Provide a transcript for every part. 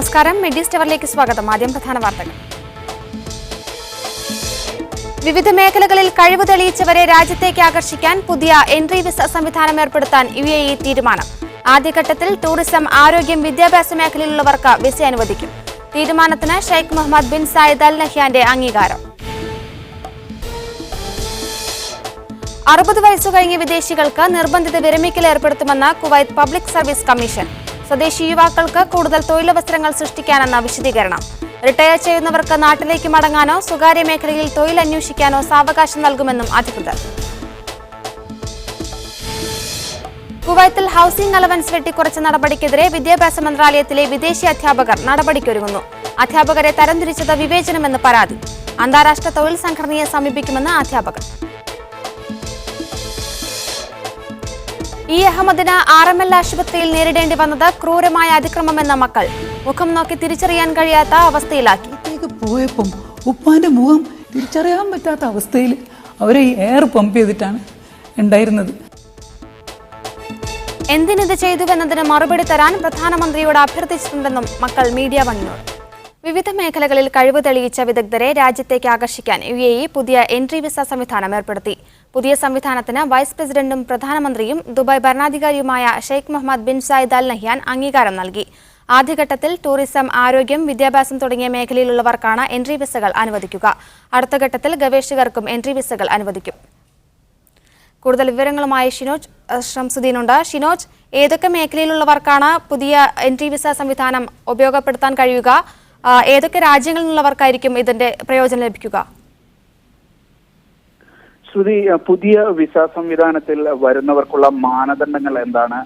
നമസ്കാരം. മെഡി സ്റ്റവറിലേക്ക് സ്വാഗതം. ആദ്യം പ്രധാന വാർത്തകൾ. വിവിധ മേഖലകളിൽ കഴിവ് തെളിയിച്ചവരെ രാജ്യത്തേക്ക് ആകർഷിക്കാൻ പുതിയ എൻട്രി വിസ സംവിധാനം ഏർപ്പെടുത്താൻ UAE തീരുമാനം. ആദ്യഘട്ടത്തിൽ ടൂറിസം, ആരോഗ്യം, വിദ്യാഭ്യാസ മേഖലയിലുള്ളവർക്ക് വിസ അനുവദിക്കും. തീരുമാനത്തിന് Sheikh Mohammed bin Zayed al നഹ്യാന്റെ അംഗീകാരം. 60 വയസ്സു കഴിഞ്ഞ വിദേശികൾക്ക് നിർബന്ധിത വിരമിക്കൽ ഏർപ്പെടുത്തുമെന്ന് കുവൈത്ത് പബ്ലിക് സർവീസ് കമ്മീഷൻ. സ്വദേശി യുവാക്കൾക്ക് കൂടുതൽ തൊഴിലവസരങ്ങൾ സൃഷ്ടിക്കാനെന്ന വിശദീകരണം. റിട്ടയർ ചെയ്യുന്നവർക്ക് നാട്ടിലേക്ക് മടങ്ങാനോ സ്വകാര്യ മേഖലയിൽ തൊഴിൽ അന്വേഷിക്കാനോ സാവകാശം നൽകുമെന്നും അധികൃതർ. കുവൈത്തിൽ ഹൌസിംഗ് അലവൻസ് വെട്ടിക്കുറച്ച നടപടിക്കെതിരെ വിദ്യാഭ്യാസ മന്ത്രാലയത്തിലെ വിദേശി അധ്യാപകർ നടപടിക്കൊരുങ്ങുന്നു. അധ്യാപകരെ തരംതിരിച്ചത് വിവേചനമെന്ന് പരാതി. അന്താരാഷ്ട്ര തൊഴിൽ സംഘടനയെ സമീപിക്കുമെന്ന് അധ്യാപകർ. അഹമ്മദിന് RML ആശുപത്രിയിൽ നേരിടേണ്ടി വന്നത് ക്രൂരമായ അതിക്രമമെന്ന മക്കൾ. മുഖം നോക്കി തിരിച്ചറിയാൻ കഴിയാത്ത അവസ്ഥയിലാക്കി. പോയപ്പം ഉപ്പാന്റെ മുഖം തിരിച്ചറിയാൻ പറ്റാത്ത അവസ്ഥയിൽ അവരെ എയർ പമ്പ് ചെയ്തിട്ടാണ് ഉണ്ടായിരുന്നത്. എന്തിനിത് ചെയ്തുവെന്നതിന് മറുപടി തരാൻ പ്രധാനമന്ത്രിയോട് അഭ്യർത്ഥിച്ചിട്ടുണ്ടെന്നും മക്കൾ മീഡിയ വണ്ണിനോട്. വിവിധ മേഖലകളിൽ കഴിവ് തെളിയിച്ച വിദഗ്ധരെ രാജ്യത്തേക്ക് ആകർഷിക്കാൻ UAE പുതിയ എൻട്രി വിസ സംവിധാനം ഏർപ്പെടുത്തി. പുതിയ സംവിധാനത്തിന് വൈസ് പ്രസിഡന്റും പ്രധാനമന്ത്രിയും ദുബായ് ഭരണാധികാരിയുമായ Sheikh Mohammed bin Zayed al Nahyan അംഗീകാരം നൽകി. ആദ്യഘട്ടത്തിൽ ടൂറിസം, ആരോഗ്യം, വിദ്യാഭ്യാസം തുടങ്ങിയ മേഖലയിലുള്ളവർക്കാണ് എൻട്രി വിസകൾ അനുവദിക്കുക. അടുത്ത ഘട്ടത്തിൽ ഗവേഷകർക്കും എൻട്രി വിസകൾ അനുവദിക്കും. കൂടുതൽ വിവരങ്ങളുമായി ഷിനോജ് ഷംസുദ്ദീനുണ്ട്. ഷിനോജ്, ഏതൊക്കെ മേഖലയിലുള്ളവർക്കാണ് പുതിയ എൻട്രി വിസ സംവിധാനം ഉപയോഗപ്പെടുത്താൻ കഴിയുക? ഏതൊക്കെ രാജ്യങ്ങളിൽ നിന്നുള്ളവർക്കായിരിക്കും ഇതിന്റെ പ്രയോജനം ലഭിക്കുക? ശ്രുതി, പുതിയ വിസ സംവിധാനത്തിൽ വരുന്നവർക്കുള്ള മാനദണ്ഡങ്ങൾ എന്താണ്?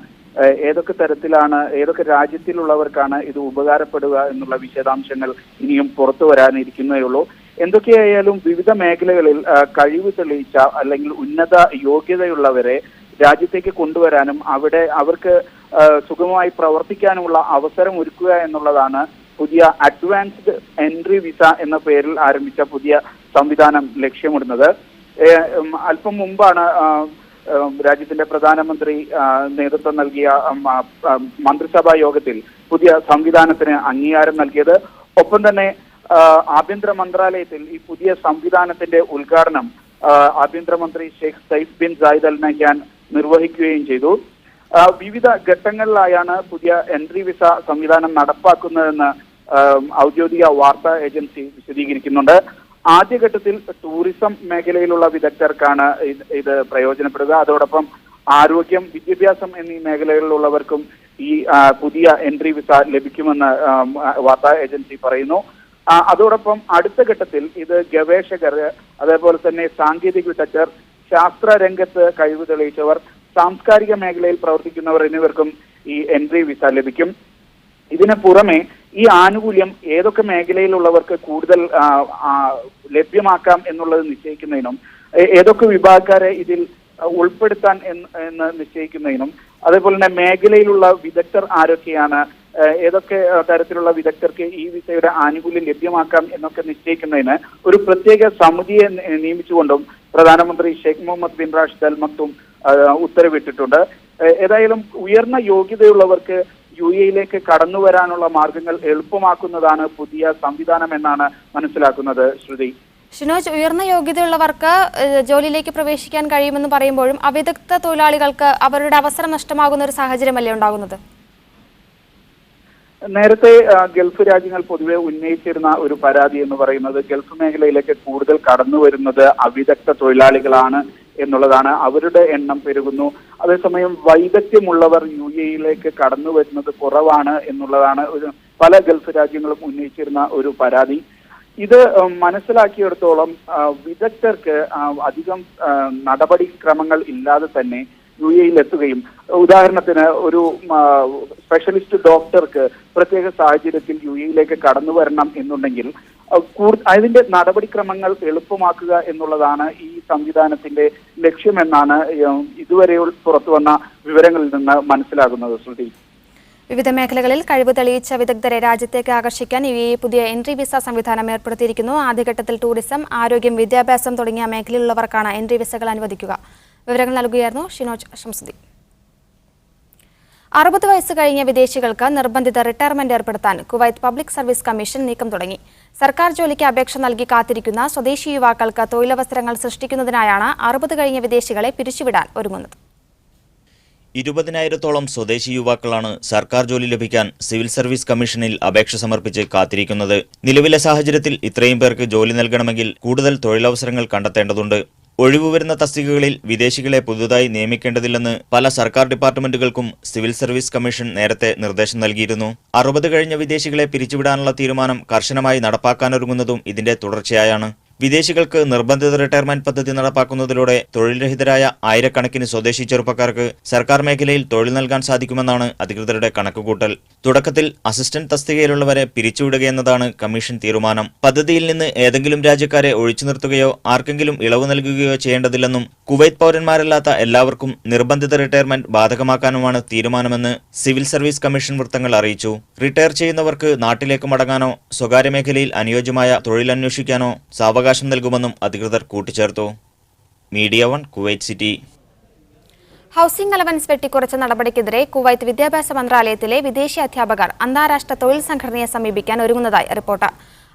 ഏതൊക്കെ തരത്തിലാണ്, ഏതൊക്കെ രാജ്യത്തിലുള്ളവർക്കാണ് ഇത് ഉപകാരപ്പെടുക എന്നുള്ള വിശദാംശങ്ങൾ ഇനിയും പുറത്തു വരാനിരിക്കുന്നതേയുള്ളൂ. എന്തൊക്കെയായാലും വിവിധ മേഖലകളിൽ കഴിവ് തെളിയിച്ച അല്ലെങ്കിൽ ഉന്നത യോഗ്യതയുള്ളവരെ രാജ്യത്തേക്ക് കൊണ്ടുവരാനും അവിടെ അവർക്ക് സുഗമമായി പ്രവർത്തിക്കാനുമുള്ള അവസരം ഒരുക്കുക എന്നുള്ളതാണ് പുതിയ അഡ്വാൻസ്ഡ് എൻട്രി വിസ എന്ന പേരിൽ ആരംഭിച്ച പുതിയ സംവിധാനം ലക്ഷ്യമിടുന്നത്. അല്പം മുമ്പാണ് രാജ്യത്തിന്റെ പ്രധാനമന്ത്രി നേതൃത്വം നൽകിയ മന്ത്രിസഭാ യോഗത്തിൽ പുതിയ സംവിധാനത്തിന് അംഗീകാരം നൽകിയത്. ഒപ്പം തന്നെ ആഭ്യന്തര മന്ത്രാലയത്തിൽ ഈ പുതിയ സംവിധാനത്തിന്റെ ഉദ്ഘാടനം ആഭ്യന്തരമന്ത്രി Sheikh Saif bin Zayed al Nahyan നിർവഹിക്കുകയും ചെയ്തു. വിവിധ ഘട്ടങ്ങളിലായാണ് പുതിയ എൻട്രി വിസ സംവിധാനം നടപ്പാക്കുന്നതെന്ന് ഔദ്യോഗിക വാർത്താ ഏജൻസി വിശദീകരിക്കുന്നുണ്ട്. ആദ്യഘട്ടത്തിൽ ടൂറിസം മേഖലയിലുള്ള വിദഗ്ധർക്കാണ് ഇത് പ്രയോജനപ്പെടുക. അതോടൊപ്പം ആരോഗ്യം, വിദ്യാഭ്യാസം എന്നീ മേഖലകളിലുള്ളവർക്കും ഈ പുതിയ എൻട്രി വിസ ലഭിക്കുമെന്ന് വാർത്താ ഏജൻസി പറയുന്നു. അതോടൊപ്പം അടുത്ത ഘട്ടത്തിൽ ഇത് ഗവേഷകർ, അതേപോലെ തന്നെ സാങ്കേതിക വിദഗ്ധർ, ശാസ്ത്ര രംഗത്ത് കഴിവ് തെളിയിച്ചവർ, സാംസ്കാരിക മേഖലയിൽ പ്രവർത്തിക്കുന്നവർ എന്നിവർക്കും ഈ എൻട്രി വിസ ലഭിക്കും. ഇതിന് പുറമെ ഈ ആനുകൂല്യം ഏതൊക്കെ മേഖലയിലുള്ളവർക്ക് കൂടുതൽ ലഭ്യമാക്കാം എന്നുള്ളത് നിശ്ചയിക്കുന്നതിനും ഏതൊക്കെ വിഭാഗക്കാരെ ഇതിൽ ഉൾപ്പെടുത്താൻ എന്ന് നിശ്ചയിക്കുന്നതിനും അതേപോലെ തന്നെ മേഖലയിലുള്ള വിദഗ്ധർ ആരൊക്കെയാണ്, ഏതൊക്കെ തരത്തിലുള്ള വിദഗ്ധർക്ക് ഈ വിസയുടെ ആനുകൂല്യം ലഭ്യമാക്കാം എന്നൊക്കെ നിശ്ചയിക്കുന്നതിന് ഒരു പ്രത്യേക സമിതിയെ നിയമിച്ചുകൊണ്ടും പ്രധാനമന്ത്രി Sheikh Mohammed bin Rashid al Maktoum ഉത്തരവിട്ടിട്ടുണ്ട്. ഏതായാലും ഉയർന്ന യോഗ്യതയുള്ളവർക്ക് UAE കടന്നു വരാനുള്ള മാർഗങ്ങൾ എളുപ്പമാക്കുന്നതാണ് പുതിയ സംവിധാനം എന്നാണ് മനസ്സിലാക്കുന്നത്. ശ്രുതി, ഷിനോജ്, ഉയർന്ന യോഗ്യതയുള്ളവർക്ക് ജോലിയിലേക്ക് പ്രവേശിക്കാൻ കഴിയുമെന്ന് പറയുമ്പോഴും അവിദഗ്ധ തൊഴിലാളികൾക്ക് അവരുടെ അവസരം നഷ്ടമാകുന്ന ഒരു സാഹചര്യമല്ലേ ഉണ്ടാകുന്നത്? നേരത്തെ ഗൾഫ് രാജ്യങ്ങൾ പൊതുവെ ഉന്നയിച്ചിരുന്ന ഒരു പരാതി എന്ന് പറയുന്നത് ഗൾഫ് മേഖലയിലേക്ക് കൂടുതൽ കടന്നു വരുന്നത് അവിദഗ്ധ തൊഴിലാളികളാണ് എന്നുള്ളതാണ്. അവരുടെ എണ്ണം പെരുകുന്നു. അതേസമയം വൈദഗ്ധ്യമുള്ളവർ UAE കടന്നു വരുന്നത് കുറവാണ് എന്നുള്ളതാണ് പല ഗൾഫ് രാജ്യങ്ങളും ഉന്നയിച്ചിരുന്ന ഒരു പരാതി. ഇത് മനസ്സിലാക്കിയിടത്തോളം വിദഗ്ധർക്ക് അധികം നടപടിക്രമങ്ങൾ ഇല്ലാതെ തന്നെ UAE എത്തുകയും, ഉദാഹരണത്തിന് ഒരു സ്പെഷ്യലിസ്റ്റ് ഡോക്ടർക്ക് പ്രത്യേക സാഹചര്യത്തിൽ UAE കടന്നു വരണം എന്നുണ്ടെങ്കിൽ അതിന്റെ നടപടിക്രമങ്ങൾ എളുപ്പമാക്കുക എന്നുള്ളതാണ് ഈ സംവിധാനത്തിന്റെ ലക്ഷ്യമെന്നാണ് ഇതുവരെ പുറത്തു വന്ന വിവരങ്ങളിൽ നിന്ന് മനസ്സിലാകുന്നത്. ശ്രുതി, വിവിധ മേഖലകളിൽ കഴിവ് തെളിയിച്ച വിദഗ്ധരെ രാജ്യത്തേക്ക് ആകർഷിക്കാൻ UAE പുതിയ എൻട്രി വിസ സംവിധാനം ഏർപ്പെടുത്തിയിരിക്കുന്നു. ആദ്യഘട്ടത്തിൽ ടൂറിസം, ആരോഗ്യം, വിദ്യാഭ്യാസം തുടങ്ങിയ മേഖലയിലുള്ളവർക്കാണ് എൻട്രി വിസകൾ അനുവദിക്കുക. വിവരങ്ങൾ നൽകുകയായിരുന്നു ഷിനോജ് ഷംസുദ്ദീൻ. 60 വയസ്സ് കഴിഞ്ഞ വിദേശികൾക്ക് നിർബന്ധിത റിട്ടയർമെന്റ് ഏർപ്പെടുത്താൻ കുവൈത്ത് പബ്ലിക് സർവീസ് കമ്മീഷൻ നീക്കം തുടങ്ങി. സർക്കാർ ജോലിക്ക് അപേക്ഷ നൽകി കാത്തിരിക്കുന്ന സ്വദേശി യുവാക്കൾക്ക് തൊഴിലവസരങ്ങൾ സൃഷ്ടിക്കുന്നതിനായാണ് 60 കഴിഞ്ഞ വിദേശികളെ പിരിച്ചുവിടാൻ ഒരുങ്ങുന്നത്. 20,000-ഓളം സ്വദേശി യുവാക്കളാണ് സർക്കാർ ജോലി ലഭിക്കാൻ സിവിൽ സർവീസ് കമ്മീഷനിൽ അപേക്ഷ സമർപ്പിച്ച് കാത്തിരിക്കുന്നത്. നിലവിലെ സാഹചര്യത്തിൽ ഇത്രയും പേർക്ക് ജോലി നൽകണമെങ്കിൽ കൂടുതൽ തൊഴിലവസരങ്ങൾ കണ്ടെത്തേണ്ടതുണ്ട്. ഒഴിവുവരുന്ന തസ്തികകളിൽ വിദേശികളെ പുതുതായി നിയമിക്കേണ്ടതില്ലെന്ന് പല സർക്കാർ ഡിപ്പാർട്ട്മെന്റുകൾക്കും സിവിൽ സർവീസ് കമ്മീഷൻ നേരത്തെ നിർദ്ദേശം നൽകിയിരുന്നു. 60 കഴിഞ്ഞ വിദേശികളെ പിരിച്ചുവിടാനുള്ള തീരുമാനം കർശനമായി നടപ്പാക്കാനൊരുങ്ങുന്നതും ഇതിന്റെ തുടർച്ചയായാണ്. വിദേശികൾക്ക് നിർബന്ധിത റിട്ടയർമെന്റ് പദ്ധതി നടപ്പാക്കുന്നതിലൂടെ തൊഴിൽരഹിതരായ ആയിരക്കണക്കിന് സ്വദേശി ചെറുപ്പക്കാർക്ക് സർക്കാർ മേഖലയിൽ തൊഴിൽ നൽകാൻ സാധിക്കുമെന്നാണ് അധികൃതരുടെ കണക്കുകൂട്ടൽ. തുടക്കത്തിൽ അസിസ്റ്റന്റ് തസ്തികയിലുള്ളവരെ പിരിച്ചുവിടുകയെന്നതാണ് കമ്മീഷൻ തീരുമാനം. പദ്ധതിയിൽ നിന്ന് ഏതെങ്കിലും രാജ്യക്കാരെ ഒഴിച്ചു നിർത്തുകയോ ആർക്കെങ്കിലും ഇളവ് നൽകുകയോ ചെയ്യേണ്ടതില്ലെന്നും കുവൈത്ത് പൗരന്മാരല്ലാത്ത എല്ലാവർക്കും നിർബന്ധിത റിട്ടയർമെന്റ് ബാധകമാക്കാനുമാണ് തീരുമാനമെന്ന് സിവിൽ സർവീസ് കമ്മീഷൻ വൃത്തങ്ങൾ അറിയിച്ചു. റിട്ടയർ ചെയ്യുന്നവർക്ക് നാട്ടിലേക്ക് മടങ്ങാനോ സ്വകാര്യ മേഖലയിൽ അനുയോജ്യമായ തൊഴിലന്വേഷിക്കാനോ സാവകാശം നൽകുമെന്നും അധികൃതർ കൂട്ടിച്ചേർത്തു. Media 1 Kuwait City. Housing allowance വെട്ടിക്കുറച്ച നടപടിക്കെതിരെ കുവൈത്ത് വിദ്യാഭ്യാസ മന്ത്രാലയത്തിലെ വിദേശി അധ്യാപകർ അന്താരാഷ്ട്ര തൊഴിൽ സംഘടനയെ സമീപിക്കാൻ ഒരുങ്ങുന്നതായി റിപ്പോർട്ട്.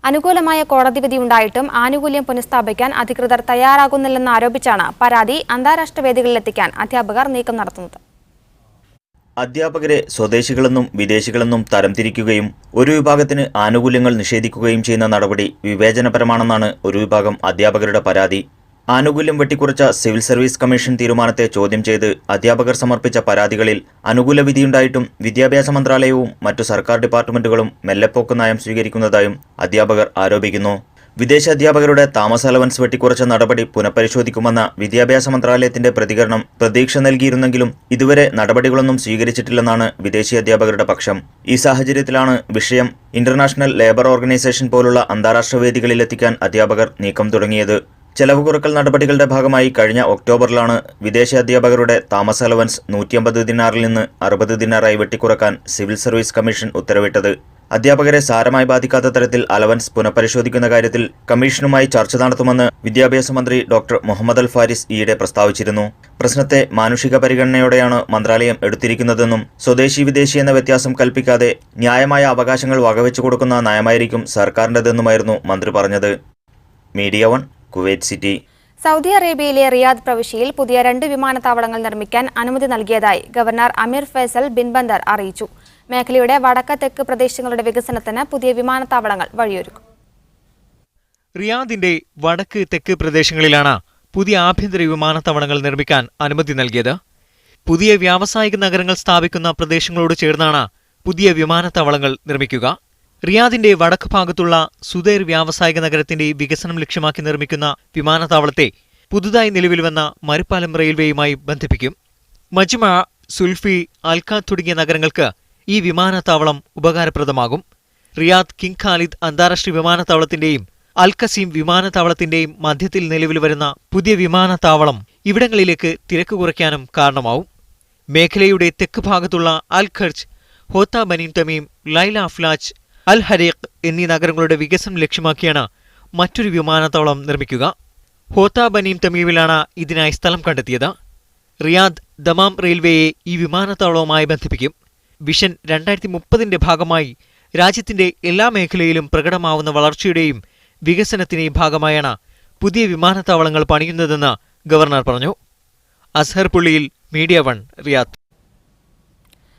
അനുകൂലമായ കോടതി വിധിയുണ്ടായിട്ടും ആനുകൂല്യം പുനഃസ്ഥാപിക്കാൻ അധികൃതർ തയ്യാറാകുന്നില്ലെന്ന് ആരോപിച്ചാണ് പരാതി അന്താരാഷ്ട്ര വേദികളിലെത്തിക്കാൻ അധ്യാപകർ നീക്കം നടത്തുന്നത്. അധ്യാപകരെ സ്വദേശികളെന്നും വിദേശികളെന്നും തരംതിരിക്കുകയും ഒരു വിഭാഗത്തിന് ആനുകൂല്യങ്ങൾ നിഷേധിക്കുകയും ചെയ്യുന്ന നടപടി വിവേചനപരമാണെന്നാണ് ഒരു വിഭാഗം അധ്യാപകരുടെ പരാതി. ആനുകൂല്യം വെട്ടിക്കുറച്ച സിവിൽ സർവീസ് കമ്മീഷൻ തീരുമാനത്തെ ചോദ്യം ചെയ്ത് അധ്യാപകർ സമർപ്പിച്ച പരാതികളിൽ അനുകൂല വിധിയുണ്ടായിട്ടും വിദ്യാഭ്യാസ മന്ത്രാലയവും മറ്റു സർക്കാർ ഡിപ്പാർട്ട്മെന്റുകളും മെല്ലെപ്പോക്ക് നയം സ്വീകരിക്കുന്നതായും അധ്യാപകർ ആരോപിക്കുന്നു. വിദേശ അധ്യാപകരുടെ താമസ അലവൻസ് വെട്ടിക്കുറച്ച നടപടി പുനഃപരിശോധിക്കുമെന്ന വിദ്യാഭ്യാസ മന്ത്രാലയത്തിന്റെ പ്രതികരണം പ്രതീക്ഷ നൽകിയിരുന്നെങ്കിലും ഇതുവരെ നടപടികളൊന്നും സ്വീകരിച്ചിട്ടില്ലെന്നാണ് വിദേശി അധ്യാപകരുടെ പക്ഷം. ഈ സാഹചര്യത്തിലാണ് വിഷയം ഇന്റർനാഷണൽ ലേബർ ഓർഗനൈസേഷൻ പോലുള്ള അന്താരാഷ്ട്ര വേദികളിലെത്തിക്കാൻ അധ്യാപകർ നീക്കം തുടങ്ങിയത്. ചെലവ് കുറക്കൽ നടപടികളുടെ ഭാഗമായി കഴിഞ്ഞ ഒക്ടോബറിലാണ് വിദേശ അധ്യാപകരുടെ താമസ അലവൻസ് 150 ദിനാറിൽ നിന്ന് 60 ദിനാറായി വെട്ടിക്കുറക്കാൻ സിവിൽ സർവീസ് കമ്മീഷൻ ഉത്തരവിട്ടത്. അധ്യാപകരെ സാരമായി ബാധിക്കാത്ത തരത്തിൽ അലവൻസ് പുനഃപരിശോധിക്കുന്ന കാര്യത്തിൽ കമ്മീഷനുമായി ചർച്ച നടത്തുമെന്ന് വിദ്യാഭ്യാസ മന്ത്രി ഡോക്ടർ മുഹമ്മദ് അൽ ഫാരിസ് ഈയിടെ പ്രസ്താവിച്ചിരുന്നു. പ്രശ്നത്തെ മാനുഷിക പരിഗണനയോടെയാണ് മന്ത്രാലയം എടുത്തിരിക്കുന്നതെന്നും സ്വദേശി വിദേശി എന്ന വ്യത്യാസം കൽപ്പിക്കാതെ ന്യായമായ അവകാശങ്ങൾ വകവെച്ചു കൊടുക്കുന്ന നയമായിരിക്കും സർക്കാരിൻ്റെതെന്നുമായിരുന്നു മന്ത്രി പറഞ്ഞത്. Media 1 Kuwait city. സൗദി അറേബ്യയിലെ റിയാദ് പ്രവിശ്യയിൽ പുതിയ 2 വിമാനത്താവളങ്ങൾ നിർമ്മിക്കാൻ അനുമതി നൽകിയതായി governor Amir Faisal bin Bandar അറിയിച്ചു. മേഖലയുടെ വടക്ക് തെക്ക് പ്രദേശങ്ങളുടെ വികസനത്തിന് പുതിയ വിമാനത്താവളങ്ങൾ വഴിയൊരുക്കും. റിയാദിന്റെ വടക്ക് തെക്ക് പ്രദേശങ്ങളിലാണ് പുതിയ ആഭ്യന്തര വിമാനത്താവളങ്ങൾ നിർമ്മിക്കാൻ അനുമതി നൽകിയത്. പുതിയ വ്യാവസായിക നഗരങ്ങൾ സ്ഥാപിക്കുന്ന പ്രദേശങ്ങളോട് ചേർന്നാണ് പുതിയ വിമാനത്താവളങ്ങൾ നിർമ്മിക്കുക. റിയാദിന്റെ വടക്ക് ഭാഗത്തുള്ള സുദൈർ വ്യാവസായിക നഗരത്തിന്റെ വികസനം ലക്ഷ്യമാക്കി നിർമ്മിക്കുന്ന വിമാനത്താവളത്തെ പുതുതായി നിലവിൽ വന്ന മരുപ്പാലം റെയിൽവേയുമായി ബന്ധിപ്പിക്കും. മജ്മ, സുൽഫി, അൽഖ തുടങ്ങിയ നഗരങ്ങൾക്ക് ഈ വിമാനത്താവളം ഉപകാരപ്രദമാകും. റിയാദ് കിങ് ഖാലിദ് അന്താരാഷ്ട്ര വിമാനത്താവളത്തിന്റെയും അൽ ഖസീം വിമാനത്താവളത്തിന്റെയും മധ്യത്തിൽ നിലവിൽ വരുന്ന പുതിയ വിമാനത്താവളം ഇവിടങ്ങളിലേക്ക് തിരക്ക് കുറയ്ക്കാനും കാരണമാവും. മേഖലയുടെ തെക്ക് ഭാഗത്തുള്ള അൽ Kharj, Hotat ബനീൻ Tamim, Laila Aflaj, അൽ ഹരീഖ് എന്നീ നഗരങ്ങളുടെ വികസനം ലക്ഷ്യമാക്കിയാണ് മറ്റൊരു വിമാനത്താവളം നിർമ്മിക്കുക. ഹോത്ത ബനീൻ തമീമിലാണ് ഇതിനായി സ്ഥലം കണ്ടെത്തിയത്. റിയാദ് ദമാം റെയിൽവേയെ ഈ വിമാനത്താവളവുമായി ബന്ധിപ്പിക്കും. വിഷൻ 2030 ഭാഗമായി രാജ്യത്തിന്റെ എല്ലാ മേഖലയിലും പ്രകടമാവുന്ന വളർച്ചയുടെയും വികസനത്തിന്റെയും ഭാഗമായാണ് പുതിയ വിമാനത്താവളങ്ങൾ പണിയുന്നതെന്ന് ഗവർണർ പറഞ്ഞു. Azhar Pulliyil, media 1 Riyadh.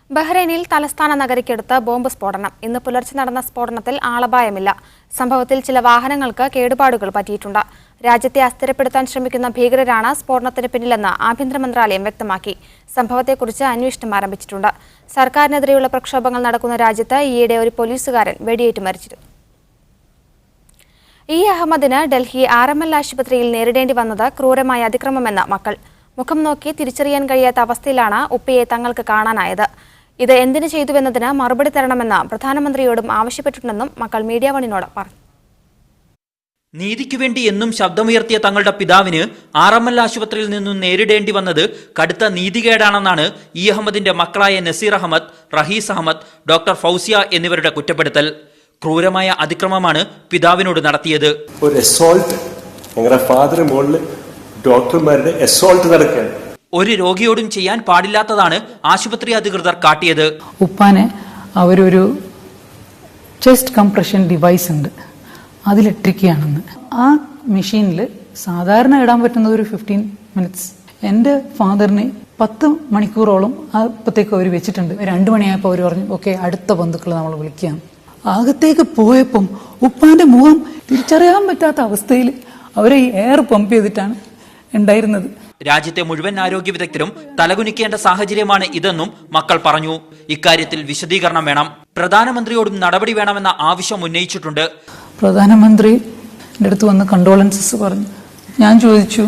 ബഹ്റൈനിൽ തലസ്ഥാന നഗരിക്കടുത്ത് ബോംബ് സ്ഫോടനം. ഇന്ന് പുലർച്ചെ നടന്ന സ്ഫോടനത്തിൽ ആളപായമില്ല. സംഭവത്തിൽ ചില വാഹനങ്ങൾക്ക് കേടുപാടുകൾ പറ്റിയിട്ടുണ്ട്. രാജ്യത്തെ അസ്ഥിരപ്പെടുത്താൻ ശ്രമിക്കുന്ന ഭീകരരാണ് സ്ഫോടനത്തിന് പിന്നിലെന്ന് ആഭ്യന്തര മന്ത്രാലയം വ്യക്തമാക്കി. സംഭവത്തെക്കുറിച്ച് അന്വേഷണം ആരംഭിച്ചിട്ടുണ്ട്. സർക്കാരിനെതിരെയുള്ള പ്രക്ഷോഭങ്ങൾ നടക്കുന്ന രാജ്യത്ത് ഈയിടെ ഒരു പോലീസുകാരൻ വെടിയേറ്റ് മരിച്ചിരുന്നു. ഇ അഹമ്മദിന് ഡൽഹി RML ആശുപത്രിയിൽ നേരിടേണ്ടി വന്നത് ക്രൂരമായ അതിക്രമമെന്ന് മക്കൾ. മുഖം നോക്കി തിരിച്ചറിയാൻ കഴിയാത്ത അവസ്ഥയിലാണ് ഉപ്പയെ തങ്ങൾക്ക് കാണാനായത്. ഇത് എന്തിനു ചെയ്തുവെന്നതിന് മറുപടി തരണമെന്ന് പ്രധാനമന്ത്രിയോടും ആവശ്യപ്പെട്ടിട്ടുണ്ടെന്നും മക്കൾ മീഡിയ 1 പറഞ്ഞു. നീതിക്കുവേണ്ടി എന്നും ശബ്ദമുയർത്തിയ തങ്ങളുടെ പിതാവിന് RML ആശുപത്രിയിൽ നിന്നും നേരിടേണ്ടി വന്നത് കടുത്ത നീതികേടാണെന്നാണ് ഇ അഹമ്മദിന്റെ മക്കളായ നസീർ അഹമ്മദ്, റഹീസ് അഹമ്മദ്, ഡോക്ടർ ഫൗസിയ എന്നിവരുടെ കുറ്റപ്പെടുത്തൽ. ക്രൂരമായ അതിക്രമമാണ് പിതാവിനോട് നടത്തിയത്. ഒരു അസോൾട്ട് ഞങ്ങളുടെ ഫാദറിന്റെ മുകളിൽ ഡോക്ടർമാരുടെ അസോൾട്ട് നടക്കാൻ ഒരു രോഗിയോടും ചെയ്യാൻ പാടില്ലാത്തതാണ് ആശുപത്രി അധികൃതർ കാട്ടിയത്. ഉപ്പാനെ അവരൊരു ചെസ്റ്റ് കംപ്രഷൻ ഡിവൈസ് ഉണ്ട്, അതിലിട്ടിരിക്കുകയാണെന്ന്. ആ മെഷീനിൽ സാധാരണ ഇടാൻ പറ്റുന്നത് ഒരു 15 മിനിറ്റ്സ്. എൻ്റെ ഫാദറിന് 10 മണിക്കൂറോളം അപ്പത്തേക്ക് അവർ വെച്ചിട്ടുണ്ട്. 2 മണിയായപ്പോൾ അവർ പറഞ്ഞു ഓക്കെ അടുത്ത ബന്ധുക്കൾ നമ്മൾ വിളിക്കാം. അകത്തേക്ക് പോയപ്പം ഉപ്പാന്റെ മുഖം തിരിച്ചറിയാൻ പറ്റാത്ത അവസ്ഥയിൽ അവരെ ഈ എയർ പമ്പ് ചെയ്തിട്ടാണ് ഉണ്ടായിരുന്നത്. രാജ്യത്തെ മുഴുവൻ ആരോഗ്യ വിദഗ്ധരും തലകുനിക്കേണ്ട സാഹചര്യമാണ് ഇതെന്നും മക്കൾ പറഞ്ഞു. ഇക്കാര്യത്തിൽ വിശദീകരണം വേണം. പ്രധാനമന്ത്രിയോടും നടപടി വേണമെന്ന ആവശ്യം ഉന്നയിച്ചിട്ടുണ്ട്. പ്രധാനമന്ത്രി എൻ്റെ അടുത്ത് വന്ന് കണ്ടോളൻസസ് പറഞ്ഞു. ഞാൻ ചോദിച്ചു,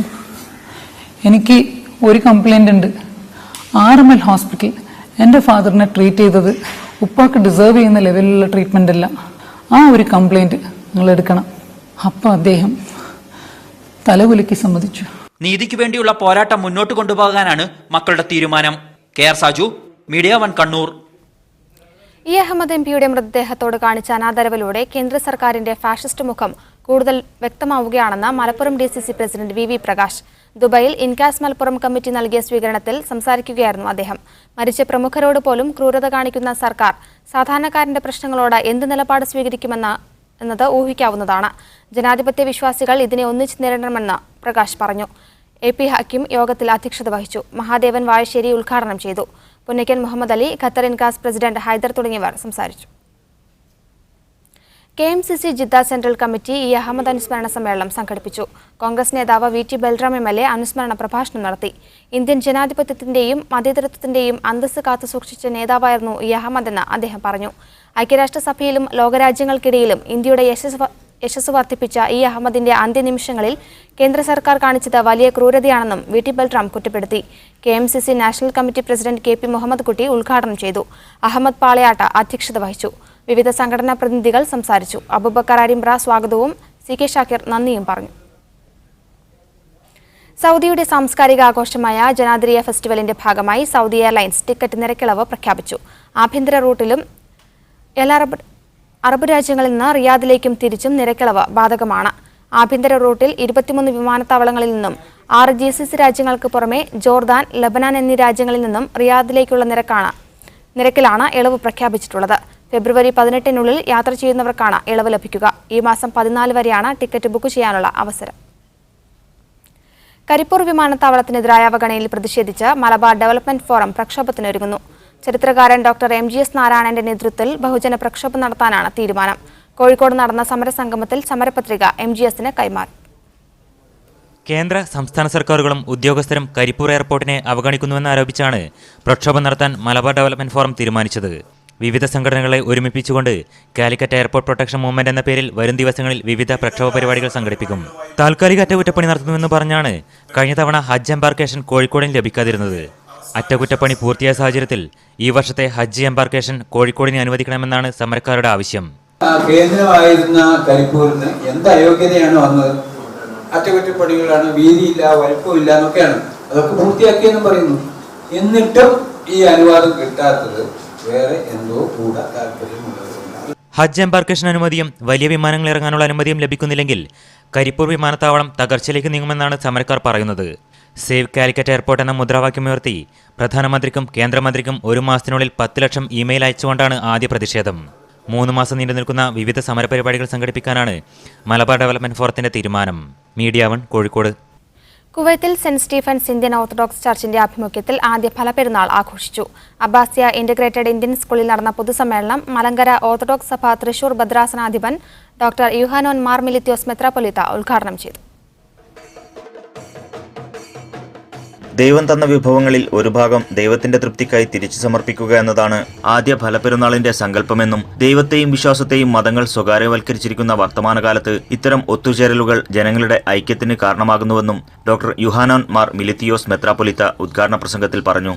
എനിക്ക് ഒരു കംപ്ലൈൻ്റ് ഉണ്ട്. RML ഹോസ്പിറ്റൽ എൻ്റെ ഫാദറിനെ ട്രീറ്റ് ചെയ്തത് ഉപ്പാക്ക് ഡിസേർവ് ചെയ്യുന്ന ലെവലിലുള്ള ട്രീറ്റ്മെൻ്റ് അല്ല. ആ ഒരു കംപ്ലൈൻറ്റ് നിങ്ങൾ എടുക്കണം. അപ്പം അദ്ദേഹം തലകുലുക്കി സമ്മതിച്ചു. നീതിക്ക് വേണ്ടിയുള്ള പോരാട്ടം മുന്നോട്ട് കൊണ്ടുപോകാനാണ് മക്കളുടെ തീരുമാനം. KR Saju, media 1 Kannur. E Ahamed എംപിയുടെ മൃതദേഹത്തോട് കാണിച്ച അനാദരവിലൂടെ കേന്ദ്ര സർക്കാരിന്റെ ഫാഷിസ്റ്റ് മുഖം കൂടുതൽ വ്യക്തമാവുകയാണെന്ന് Malappuram DCC president VV Prakash. ദുബായിൽ ഇൻകാസ് മലപ്പുറം കമ്മിറ്റി നൽകിയ സ്വീകരണത്തിൽ സംസാരിക്കുകയായിരുന്നു അദ്ദേഹം. മരിച്ച പ്രമുഖരോട് പോലും ക്രൂരത കാണിക്കുന്ന സർക്കാർ സാധാരണക്കാരന്റെ പ്രശ്നങ്ങളോട് എന്ത് നിലപാട് സ്വീകരിക്കുമെന്നത് ഊഹിക്കാവുന്നതാണ്. ജനാധിപത്യ വിശ്വാസികൾ ഇതിനെ ഒന്നിച്ച് നേരിടണമെന്ന് പ്രകാശ് പറഞ്ഞു. AP ഹക്കീം യോഗത്തിൽ അധ്യക്ഷത വഹിച്ചു. മഹാദേവൻ വാഴശ്ശേരി ഉദ്ഘാടനം ചെയ്തു. പുന്നയ്ക്കൻ മുഹമ്മദ് അലി, ഖത്തർ ഇൻകാസ് പ്രസിഡന്റ് ഹൈദർ തുടങ്ങിയവർ സംസാരിച്ചു. KMCC Jeddah central committee E Ahammed അനുസ്മരണ സമ്മേളനം സംഘടിപ്പിച്ചു. കോൺഗ്രസ് നേതാവ് VT ബൽറാം MLA അനുസ്മരണ പ്രഭാഷണം നടത്തി. ഇന്ത്യൻ ജനാധിപത്യത്തിന്റെയും മതേതരത്വത്തിന്റെയും അന്തസ്സ് കാത്തുസൂക്ഷിച്ച നേതാവായിരുന്നു ഇ അഹമ്മദ് എന്ന് അദ്ദേഹം പറഞ്ഞു. ഐക്യരാഷ്ട്രസഭയിലും ലോകരാജ്യങ്ങൾക്കിടയിലും ഇന്ത്യയുടെ യശസ് വർദ്ധിപ്പിച്ച ഇ അഹമ്മദിന്റെ അന്ത്യനിമിഷങ്ങളിൽ കേന്ദ്ര സർക്കാർ കാണിച്ചത് വലിയ ക്രൂരതയാണെന്നും VT ബൽറാം കുറ്റപ്പെടുത്തി. KMCC national committee president KP Muhammad Kutty ഉദ്ഘാടനം ചെയ്തു. അഹമ്മദ് പാളയാട്ട അധ്യക്ഷത വഹിച്ചു. വിവിധ സംഘടനാ പ്രതിനിധികൾ സംസാരിച്ചു. അബൂബക്കർ അരിമ്പ്ര സ്വാഗതവും CK ഷാക്കിർ നന്ദിയും പറഞ്ഞു. സൗദിയുടെ സാംസ്കാരിക ആഘോഷമായ ജനാദ്രിയ ഫെസ്റ്റിവലിന്റെ ഭാഗമായി സൗദി എയർലൈൻസ് ടിക്കറ്റ് നിരക്കിളവ് പ്രഖ്യാപിച്ചു. ആഭ്യന്തര റൂട്ടിലും എല്ലാ അറബ് രാജ്യങ്ങളിൽ നിന്ന് റിയാദിലേക്കും തിരിച്ചും നിരക്കിളവ് ബാധകമാണ്. ആഭ്യന്തര റൂട്ടിൽ 23 വിമാനത്താവളങ്ങളിൽ നിന്നും 6 GCC രാജ്യങ്ങൾക്ക് പുറമെ ജോർദാൻ, ലബനാൻ എന്നീ രാജ്യങ്ങളിൽ നിന്നും റിയാദിലേക്കുള്ള നിരക്കിലാണ് ഇളവ് പ്രഖ്യാപിച്ചിട്ടുള്ളത്. ഫെബ്രുവരി 18-നുള്ളിൽ യാത്ര ചെയ്യുന്നവർക്കാണ് ഇളവ് ലഭിക്കുക. ഈ മാസം 14 വരെയാണ് ടിക്കറ്റ് ബുക്ക് ചെയ്യാനുള്ള അവസരം. കരിപ്പൂർ വിമാനത്താവളത്തിനെതിരായ അവഗണനയിൽ പ്രതിഷേധിച്ച് മലബാർ ഡെവലപ്മെന്റ് ഫോറം പ്രക്ഷോഭത്തിനൊരുങ്ങുന്നു. ചരിത്രകാരൻ ഡോക്ടർ MGS നാരായണന്റെ നേതൃത്വത്തിൽ ബഹുജന പ്രക്ഷോഭം നടത്താനാണ് തീരുമാനം. കോഴിക്കോട് നടന്ന സമരസംഗമത്തിൽ സമരപത്രിക MGSന് കൈമാറി. കേന്ദ്ര സംസ്ഥാന സർക്കാരുകളും ഉദ്യോഗസ്ഥരും കരിപ്പൂർ എയർപോർട്ടിനെ അവഗണിക്കുന്നുവെന്നാരോപിച്ചാണ് പ്രക്ഷോഭം നടത്താൻ മലബാർ ഡെവലപ്മെന്റ് ഫോറം തീരുമാനിച്ചത്. വിവിധ സംഘടനകളെ ഒരുമിപ്പിച്ചുകൊണ്ട് കാലിക്കറ്റ് എയർപോർട്ട് പ്രൊട്ടക്ഷൻ മൂവ്മെന്റ് എന്ന പേരിൽ വരും ദിവസങ്ങളിൽ വിവിധ പ്രക്ഷോഭ പരിപാടികൾ സംഘടിപ്പിക്കും. താൽക്കാലിക അറ്റകുറ്റപ്പണി നടത്തുന്നുവെന്ന് പറഞ്ഞാണ് കഴിഞ്ഞ തവണ ഹജ്ജ് എംബാർക്കേഷൻ കോഴിക്കോടിന് ലഭിക്കാതിരുന്നത്. അറ്റകുറ്റപ്പണി പൂർത്തിയായ സാഹചര്യത്തിൽ ഈ വർഷത്തെ ഹജ്ജ് എംബാർക്കേഷൻ കോഴിക്കോടിന് അനുവദിക്കണമെന്നാണ് സമരക്കാരുടെ ആവശ്യം. കേന്ദ്രമായിരുന്ന കരിപ്പൂരിന് എന്ത് അയോഗ്യതയാണ് വന്നത്? അറ്റകുറ്റപ്പണികളാണ്, വീതിയില്ല, വലുപ്പമില്ല എന്നൊക്കെയാണ്. അതൊക്കെ പൂർത്തിയാക്കിയെന്ന് പറയുന്നു. എന്നിട്ടും ഈ അനുവാദം കിട്ടാത്തത് വേറെ എന്തോ കൂടാ താല്പര്യമുള്ളവരുണ്ട്. ഹജ്ജ് എംബാർക്കേഷൻ അനുമതിയും വലിയ വിമാനങ്ങൾ ഇറങ്ങാനുള്ള അനുമതിയും ലഭിക്കുന്നില്ലെങ്കിൽ കരിപ്പൂർ വിമാനത്താവളം തകർച്ചയിലേക്ക് നീങ്ങുമെന്നാണ് സമരക്കാർ പറയുന്നത്. സേവ് കാലിക്കറ്റ് എയർപോർട്ട് എന്ന മുദ്രാവാക്യമുയർത്തി പ്രധാനമന്ത്രിക്കും കേന്ദ്രമന്ത്രിക്കും 1 മാസത്തിനുള്ളിൽ 10 ലക്ഷം ഇമെയിൽ അയച്ചുകൊണ്ടാണ് ആദ്യ പ്രതിഷേധം. 3 മാസം നീണ്ടു നിൽക്കുന്ന വിവിധ സമരപരിപാടികൾ സംഘടിപ്പിക്കാനാണ് മലബാർ ഡെവലപ്മെന്റ് ഫോറത്തിന്റെ തീരുമാനം. മീഡിയ 1 കോഴിക്കോട്. കുവൈത്തിൽ സെന്റ് സ്റ്റീഫൻസ് ഇന്ത്യൻ ഓർത്തഡോക്സ് ചർച്ചിന്റെ ആഭിമുഖ്യത്തിൽ ആദ്യ ഫലപ്പെരുന്നാൾ ആഘോഷിച്ചു. അബ്ബാസിയ ഇന്റഗ്രേറ്റഡ് ഇന്ത്യൻ സ്കൂളിൽ നടന്ന പൊതുസമ്മേളനം മലങ്കര ഓർത്തഡോക്സ് സഭ തൃശൂർ ഭദ്രാസനാധിപൻ ഡോക്ടർ യുഹാനോൻ മാർ മിലിത്യോസ് മെത്രാപ്പൊലീത്ത ഉദ്ഘാടനം ചെയ്തു. ദൈവം തന്ന വിഭവങ്ങളിൽ ഒരു ഭാഗം ദൈവത്തിന്റെ തൃപ്തിക്കായി തിരിച്ചു സമർപ്പിക്കുക എന്നതാണ് ആദ്യ ഫലപ്പെരുന്നാളിന്റെ സങ്കല്പമെന്നും ദൈവത്തെയും വിശ്വാസത്തെയും മതങ്ങൾ സ്വകാര്യവൽക്കരിച്ചിരിക്കുന്ന വർത്തമാനകാലത്ത് ഇത്തരം ഒത്തുചേരലുകൾ ജനങ്ങളുടെ ഐക്യത്തിന് കാരണമാകുന്നുവെന്നും ഡോക്ടർ യുഹാനോൻ മാർ മിലിത്തിയോസ് മെത്രാപ്പൊലീത്ത ഉദ്ഘാടന പ്രസംഗത്തിൽ പറഞ്ഞു.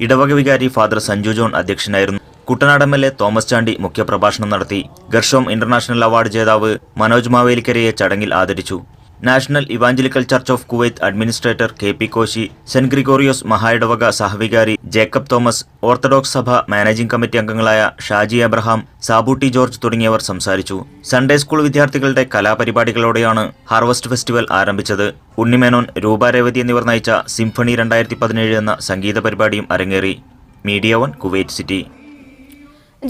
ഇടവക വികാരി ഫാദർ സഞ്ജു ജോൺ അധ്യക്ഷനായിരുന്നു. കുട്ടനാട് MLA തോമസ് ചാണ്ടി മുഖ്യപ്രഭാഷണം നടത്തി. ഗർഷോം ഇന്റർനാഷണൽ അവാർഡ് ജേതാവ് മനോജ് മാവേലിക്കരയെ ചടങ്ങിൽ ആദരിച്ചു. National evangelical church of Kuwait administrator KP Koshy, saint Gregorios മഹായിടവക സഹവികാരി ജേക്കബ് തോമസ്, ഓർത്തഡോക്സ് സഭ മാനേജിംഗ് കമ്മിറ്റി അംഗങ്ങളായ ഷാജി അബ്രഹാം, സാബൂട്ടി ജോർജ് തുടങ്ങിയവർ സംസാരിച്ചു. സൺഡേ സ്കൂൾ വിദ്യാർത്ഥികളുടെ കലാപരിപാടികളോടെയാണ് ഹാർവസ്റ്റ് ഫെസ്റ്റിവൽ ആരംഭിച്ചത്. ഉണ്ണിമേനോൻ, രൂപ രേവതി എന്നിവർ നയിച്ച സിംഫണി 2017 എന്ന സംഗീത പരിപാടിയും അരങ്ങേറി. Media 1 Kuwait city.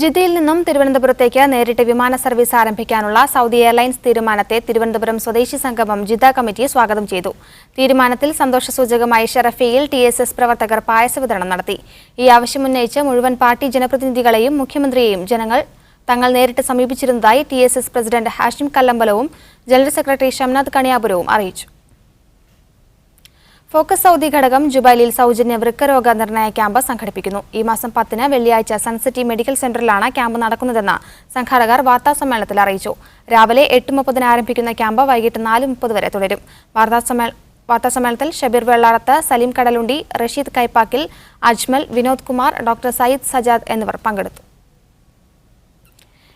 ജിദ്ദയിൽ നിന്നും തിരുവനന്തപുരത്തേക്ക് നേരിട്ട് വിമാന സർവീസ് ആരംഭിക്കാനുള്ള സൗദി എയർലൈൻസ് തീരുമാനത്തെ തിരുവനന്തപുരം സ്വദേശി സംഗമം ജിദ്ദ കമ്മിറ്റി സ്വാഗതം ചെയ്തു. തീരുമാനത്തിൽ സന്തോഷസൂചകമായി ഷറഫിയിൽ TSS പ്രവർത്തകർ പായസ വിതരണം നടത്തി. ഈ ആവശ്യമുന്നയിച്ച് മുഴുവൻ പാർട്ടി ജനപ്രതിനിധികളെയും മുഖ്യമന്ത്രിയെയും ജനങ്ങൾ തങ്ങൾ നേരിട്ട് സമീപിച്ചിരുന്നതായി TSS പ്രസിഡന്റ് ഹാഷിം കല്ലമ്പലവും ജനറൽ സെക്രട്ടറി ഷംനാദ് കണിയാപുരവും അറിയിച്ചു. ഫോക്കസ് സൗദി ഘടകം ജുബൈലിൽ സൗജന്യ വൃക്കരോഗ നിർണയ ക്യാമ്പ് സംഘടിപ്പിക്കുന്നു. ഈ മാസം 10 വെള്ളിയാഴ്ച സൺസിറ്റി മെഡിക്കൽ സെന്ററിലാണ് ക്യാമ്പ് നടക്കുന്നതെന്ന് സംഘാടകർ വാർത്താസമ്മേളനത്തിൽ അറിയിച്ചു. രാവിലെ 8:30 ആരംഭിക്കുന്ന ക്യാമ്പ് വൈകിട്ട് 4:30 വരെ തുടരും. വാർത്താസമ്മേളനത്തിൽ ഷബീർ വെള്ളാറത്ത്, സലീം കടലുണ്ടി, റഷീദ് കൈപ്പാക്കിൽ, അജ്മൽ, വിനോദ് കുമാർ, ഡോക്ടർ സയ്യിദ് സജാദ് എന്നിവർ പങ്കെടുത്തു.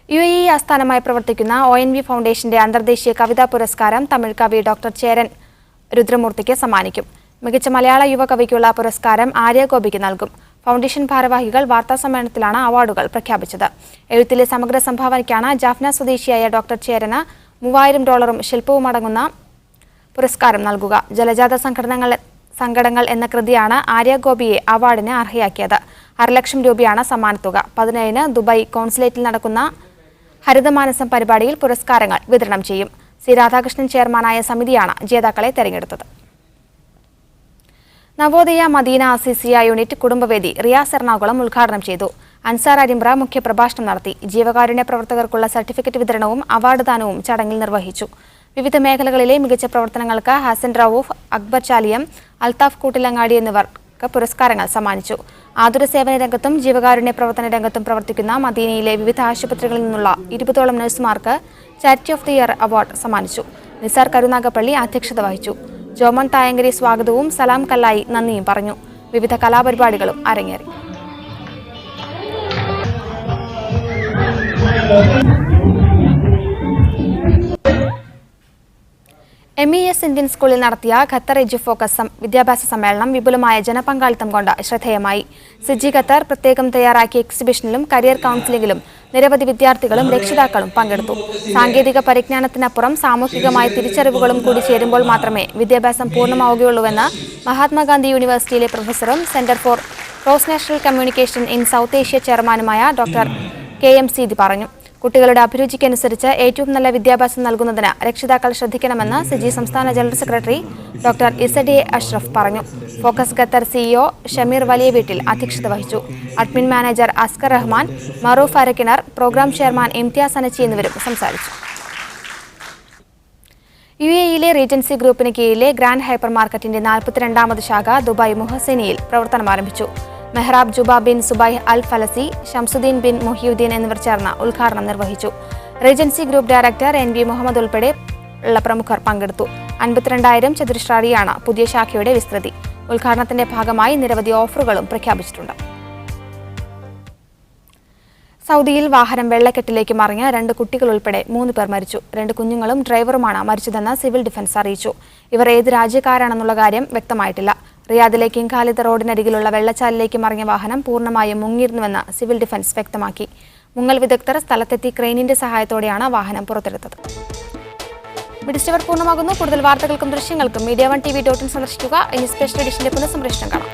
UAE ആസ്ഥാനമായി പ്രവർത്തിക്കുന്ന ONV ഫൗണ്ടേഷന്റെ അന്തർദേശീയ കവിതാ പുരസ്കാരം തമിഴ് കവി ഡോക്ടർ ചേരൻ രുദ്രമൂർത്തിക്ക് സമ്മാനിക്കും. മികച്ച മലയാള യുവകവിക്കുള്ള പുരസ്കാരം ആര്യഗോപിക്ക് നൽകും. ഫൗണ്ടേഷൻ ഭാരവാഹികൾ വാർത്താസമ്മേളനത്തിലാണ് അവാർഡുകൾ പ്രഖ്യാപിച്ചത്. എഴുത്തിലെ സമഗ്ര സംഭാവനയ്ക്കാണ് ജാഫ്ന സ്വദേശിയായ ഡോക്ടർ ചേരന് $3000 ശില്പവും അടങ്ങുന്ന പുരസ്കാരം നൽകുക. ജലജാത സങ്കടങ്ങൾ എന്ന കൃതിയാണ് ആര്യഗോപിയെ അവാർഡിന് അർഹയാക്കിയത്. 1,00,000 രൂപയാണ് സമ്മാനത്തുക. 17-ന് ദുബായ് കോൺസുലേറ്റിൽ നടക്കുന്ന ഹരിതമാനസം പരിപാടിയിൽ പുരസ്കാരങ്ങൾ വിതരണം ചെയ്യും. C. രാധാകൃഷ്ണൻ ചെയർമാനായ സമിതിയാണ് ജേതാക്കളെ തെരഞ്ഞെടുത്തത്. നവോദയ മദീന അസീസിയ യൂണിറ്റ് കുടുംബവേദി റിയാസ് എറണാകുളം ഉദ്ഘാടനം ചെയ്തു. അൻസാർ അരിമ്പ്ര മുഖ്യപ്രഭാഷണം നടത്തി. ജീവകാരുണ്യ പ്രവർത്തകർക്കുള്ള സർട്ടിഫിക്കറ്റ് വിതരണവും അവാർഡ് ദാനവും ചടങ്ങിൽ നിർവഹിച്ചു. വിവിധ മേഖലകളിലെ മികച്ച പ്രവർത്തനങ്ങൾക്ക് ഹസൻ റൌഫ്, അക്ബർ ചാലിയം, അൽതാഫ് കൂട്ടിലങ്ങാടി എന്നിവർക്ക് പുരസ്കാരങ്ങൾ സമ്മാനിച്ചു. ആതുര സേവന രംഗത്തും ജീവകാരുണ്യ പ്രവർത്തന രംഗത്തും പ്രവർത്തിക്കുന്ന മദീനയിലെ വിവിധ ആശുപത്രികളിൽ നിന്നുള്ള 20ഓളം നഴ്സുമാർക്ക് charity of the year award സമ്മാനിച്ചു. നിസാർ കരുനാഗപ്പള്ളി അധ്യക്ഷത വഹിച്ചു. ജോമൺ തായങ്കരി സ്വാഗതവും സലാം കല്ലായി നന്ദിയും പറഞ്ഞു. വിവിധ കലാപരിപാടികളും അരങ്ങേറി. MES ഇന്ത്യൻ സ്കൂളിൽ നടത്തിയ ഖത്തർ എജു ഫോക്കസ് വിദ്യാഭ്യാസ സമ്മേളനം വിപുലമായ ജനപങ്കാളിത്തം കൊണ്ട് ശ്രദ്ധേയമായി. സിജി ഖത്തർ പ്രത്യേകം തയ്യാറാക്കിയ എക്സിബിഷനിലും കരിയർ കൗൺസിലിംഗിലും നിരവധി വിദ്യാർത്ഥികളും രക്ഷിതാക്കളും പങ്കെടുത്തു. സാങ്കേതിക പരിജ്ഞാനത്തിനപ്പുറം സാമൂഹികമായ തിരിച്ചറിവുകളും കൂടി ചേരുമ്പോൾ മാത്രമേ വിദ്യാഭ്യാസം പൂർണ്ണമാവുകയുള്ളൂവെന്ന് മഹാത്മാഗാന്ധി യൂണിവേഴ്സിറ്റിയിലെ പ്രൊഫസറും centre for cross national communication in South Asia ചെയർമാനുമായ ഡോക്ടർ KM സീതി പറഞ്ഞു. കുട്ടികളുടെ അഭിരുചിക്കനുസരിച്ച് ഏറ്റവും നല്ല വിദ്യാഭ്യാസം നൽകുന്നതിന് രക്ഷിതാക്കൾ ശ്രദ്ധിക്കണമെന്ന് സിജി സംസ്ഥാന general secretary doctor Z A Ashraf പറഞ്ഞു. Focus Qatar CEO Shameer Valiyaveettil അധ്യക്ഷത വഹിച്ചു. Admin manager Askar Rahman, Maroof Arakkinar, program chairman Imtiyaz Anachi എന്നിവരും സംസാരിച്ചു. UAEയിലെ റീജൻസി ഗ്രൂപ്പിന് കീഴിലെ ഗ്രാൻഡ് ഹൈപ്പർ മാർക്കറ്റിന്റെ 42ാമത് ശാഖ ദുബായ് മുഹസിനിയിൽ പ്രവർത്തനം ആരംഭിച്ചു. Mehrab Juba bin Subaih Al Falasi, Shamsudheen bin Mohideen എന്നിവർ ചേർന്ന് ഉദ്ഘാടനം നിർവഹിച്ചു. Regency group director NB Muhammad ഉൾപ്പെടെ ഉള്ള പ്രമുഖർ പങ്കെടുത്തു. 52,000 ചതുരശ്ര അടിയാണ് പുതിയ ശാഖയുടെ വിസ്തൃതി. ഉദ്ഘാടനത്തിന്റെ ഭാഗമായി നിരവധി ഓഫറുകളും പ്രഖ്യാപിച്ചിട്ടുണ്ട്. സൗദിയിൽ വാഹനം വെള്ളക്കെട്ടിലേക്ക് മറിഞ്ഞ് 2 കുട്ടികൾ ഉൾപ്പെടെ 3 പേർ മരിച്ചു. 2 കുഞ്ഞുങ്ങളും ഡ്രൈവറുമാണ് മരിച്ചതെന്ന് സിവിൽ ഡിഫൻസ് അറിയിച്ചു. ഇവർ ഏത് രാജ്യക്കാരാണെന്നുള്ള കാര്യം വ്യക്തമായിട്ടില്ല. റിയാദിലെ കിങ് ഖാലിദ് റോഡിനരികിലുള്ള വെള്ളച്ചാലിലേക്ക് മറിഞ്ഞ വാഹനം പൂർണ്ണമായും മുങ്ങിയിരുന്നുവെന്ന് സിവിൽ ഡിഫൻസ് വ്യക്തമാക്കി. മുങ്ങൽ വിദഗ്ധർ സ്ഥലത്തെത്തി ക്രെയിനിന്റെ സഹായത്തോടെയാണ് വാഹനം പുറത്തെടുത്തത്. മിഡിസ്റ്റവർ പൂർണ്ണമാകുന്നു. കൂടുതൽ വാർത്തകൾക്കും ദൃശ്യങ്ങൾക്കും media1tv.in സന്ദർശിക്കുക. ഇനി സ്പെഷ്യൽ എഡിഷന്റെ പുനഃസംപ്രേഷണം കാണാം.